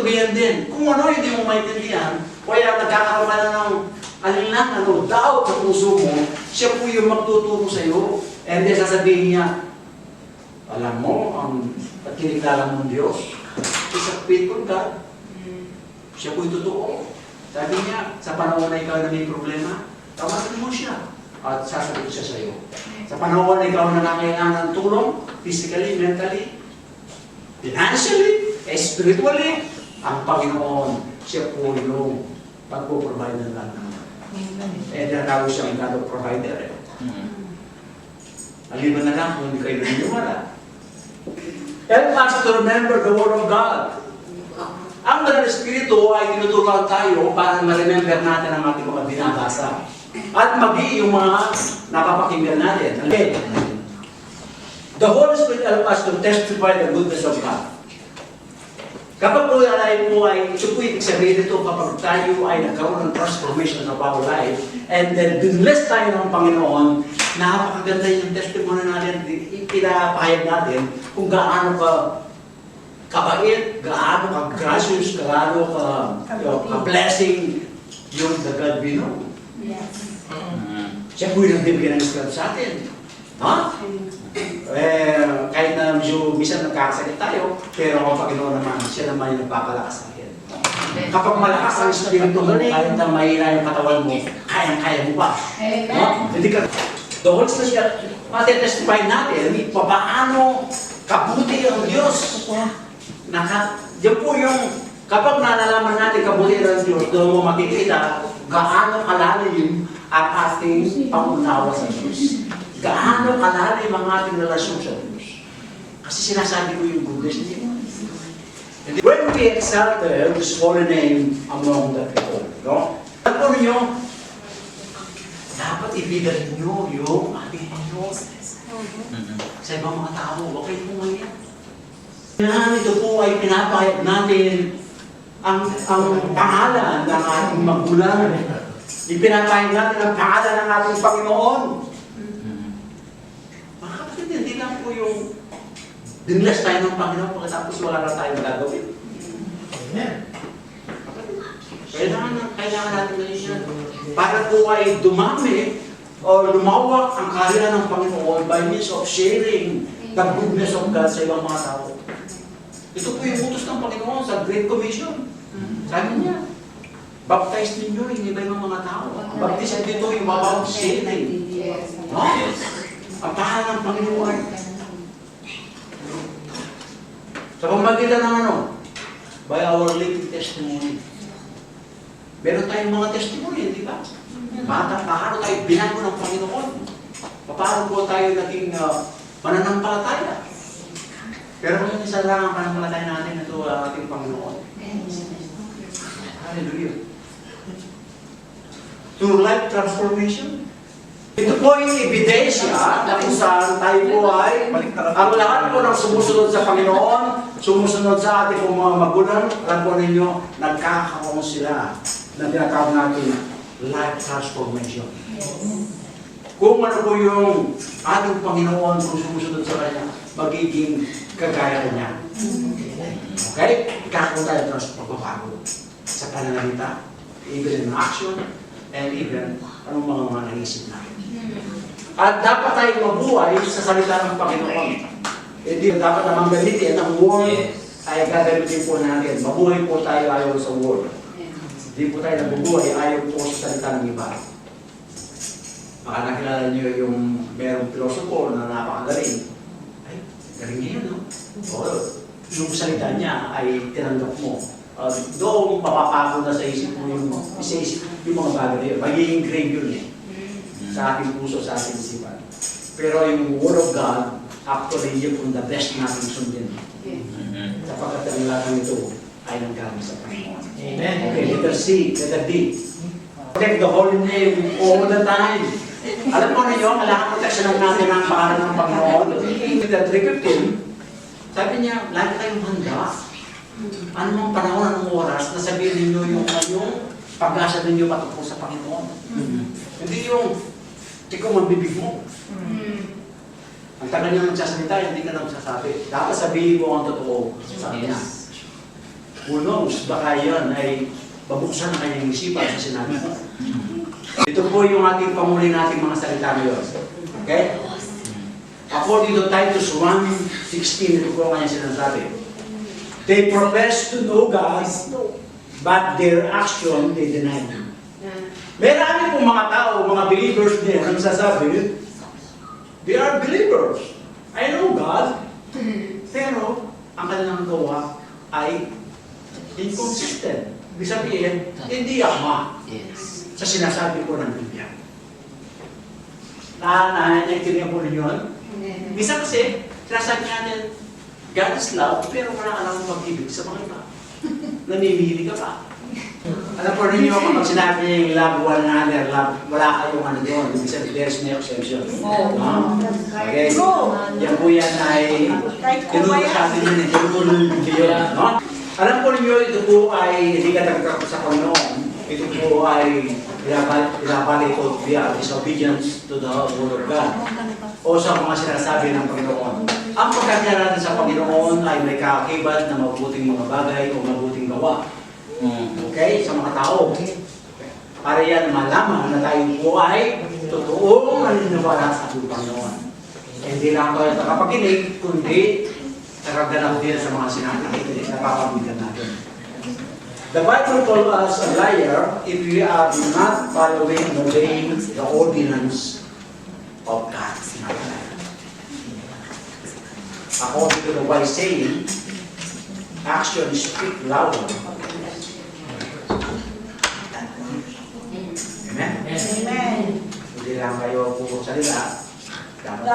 Espiritu ganyan din. Kung ano hindi mo maintindihan, kaya nagkakaroon ka na ng alinlangan o doubt sa puso mo, siya po yung magtuturo sa iyo. And then sasabihin niya, alam mo, ang kinikilala mong Diyos, is a faithful God. Siya po yung totoo. Sabi niya, sa panahon na ikaw na may problema, tawagin mo siya at sasagot siya sa iyo. Sa panahon na ikaw na nangailangan ng tulong, physically, mentally, financially, spiritually, ang Panginoon, siya po yung pagpo-provide ng lahat naman. Eh, tinatawag siyang God of provider. Maliban na lang kung hindi kayo naniniwala. Help us to remember the Word of God. Ang Banal na Espiritu ay tinuturuan tayo para ma-remember natin ang ating mga binabasa. At maging yung mga napapakinggan natin. Okay. The Holy Spirit help us to testify the goodness of God. Kapag po ay ito po ibig sabihin ito kapag tayo ay nagkaroon ng transformation of our life and then binless tayo ng Panginoon, napakaganda yung testimony natin, pinapahayag natin kung gaano ka kabait, gaano ka gracious, gaano ka blessing yung the God we know. Yes. Siya po yung nagbibigyan ng script sa atin. Ha? Kahit na medyo minsan nagkakasakit tayo, pero ang Panginoon naman, siya naman yung nagpapalakas sa atin. Kapag malakas ang Espiritu mo, kahit na mahina yung katawan mo, kayang-kaya mo ba? No? Hindi ka... The Holy Spirit, matitestify natin, paano kabuti ang Diyos. Yan po yung, kapag nalalaman natin kabuti ang Diyos, doon mo makikita gaano kalalim ang ating pangunawa sa Diyos. Gaano kalalim ang ating relasyon sa Diyos. Kasi sinasabi ko yung goodness niya. When we exalted His holy name among the people, no? At po ninyo, dapat ibigan nyo yung ating Panginoon. Sa ibang mga tao, huwag kayo pumayan. Ito po ay pinapahayag natin ang pangalan ng ating magulang. Ipinapahayag natin ang pangalan ng ating Panginoon. Mga kapatid, hindi lang po yung dinless tayo ng Panginoon pagkatapos wala na tayong gagawin. Kailangan natin na yun. Para po ay dumami o lumawak ang karya ng Panginoon by means of sharing the goodness of God sa ibang mga tao. Ito po yung utos ng Panginoon sa Great Commission. Sabi niya, baptize ninyo yung iba-ibang mga tao. Baptize dito yung about sharing. No? Ang pangalan ng Panginoon. Sa pamagitan ng ano? By our living testimony. Meron tayong mga testimony, di ba? Paano tayo binago ng Panginoon? Paano po tayo naging mananampalataya? Pero kung isa lang ang pananampalataya natin, ito ang ating Panginoon. Hallelujah. Through life transformation. Ito po yung ebidensya na kung saan tayo po ay ang lahat po ng sumusunod sa Panginoon, sumusunod sa ating mga magulang, alam po ninyo, nagkakaroon sila na tinatawag natin life transformation. Kung ano po yung ating Panginoon kung sumusunod sa Kanya, magiging kagaya niya. Okay? Kakaroon tayo ng pagbabago sa pananalita, even in action, and even anong mga naisip natin. At dapat tayo mabuhay sa salita ng Panginoon. Hindi dapat naman gamitin ang word ay gagamitin po natin. Mabuhay po tayo ayaw sa word. Hindi po tayo nabubuhay ayaw po sa salita ng iba. Baka nakilala niyo yung merong pilosopo na napakagaling. Ay, galing niya yun, no? O, yung salita niya ay tinanggap mo. Doon mapapako na sa isip mo yung mga bagay na yun. Magiging grave yun eh. Sa ating puso, sa ating isipan. Pero yung Word of God, actually yun kung the best natin sundin. Sapagkat ang lahat ito ay nanggaling sa Panginoon. Amen. Okay, letter C, letter D. Protect the holy name all the time. Alam mo ninyo, kailangan protection natin ang pangalan ng Panginoon. Letter 3:15, sabi niya, lagi tayong handa. Ano mang panahon, anong oras, nasabihin ninyo yung pag-asa ninyo patungkol sa Panginoon. Hindi yung ikaw magbibig mo. Ang tagal niya magsasalita, hindi ka na magsasabi. Dapat sabihin mo ang totoo sa kanya. Who knows, baka yan ay babuksan ang kanyang isipan sa sinabi mo. Ito po yung ating pamuli nating mga salita ngayon. Okay? According to Titus 1:16, ito po ang kanyang sinasabi. They profess to know God, but their action, they deny Him. Marami pong mga tao, mga believers din, ang sasabi, they are believers. I know God, pero ang kanilang gawa ay inconsistent. Ibig sabihin, hindi ama sa sinasabi ko ng Biblia. Naintindihan po ninyo yun? Bisa kasi, sinasabi natin, God is love, pero wala ka lang pag-ibig sa mga iba. Namimili ka pa. Alam po ninyo, kapag sinabi niya yung love one another, love, wala kayong ano doon. Ibig sabihin, there's no exception. Okay? Yan po yan ay tinuro sa atin yun, tinuro ng Biblia. No? Alam po ninyo, ito po ay hindi katagkak sa Panginoon. Ito po ay pinabalik o via disobedience to the word of God. O sa mga sinasabi ng Panginoon. Ang pagkakita natin sa Panginoon ay may kaakibat na mabuting mga bagay o mabuting gawa. Okay? Sa mga tao. Para yan malaman na tayo po ay totoong naniniwala sa ating Panginoon. Hindi lang tayo nakapakinig, kundi nakaganap din sa mga sinabi na papabigan natin. The Bible calls us a liar if we are not following and obeying the ordinance of God. According to the wise saying, actions speak louder. Amen? Amen. Hindi lang kayo puro salita. Dapat.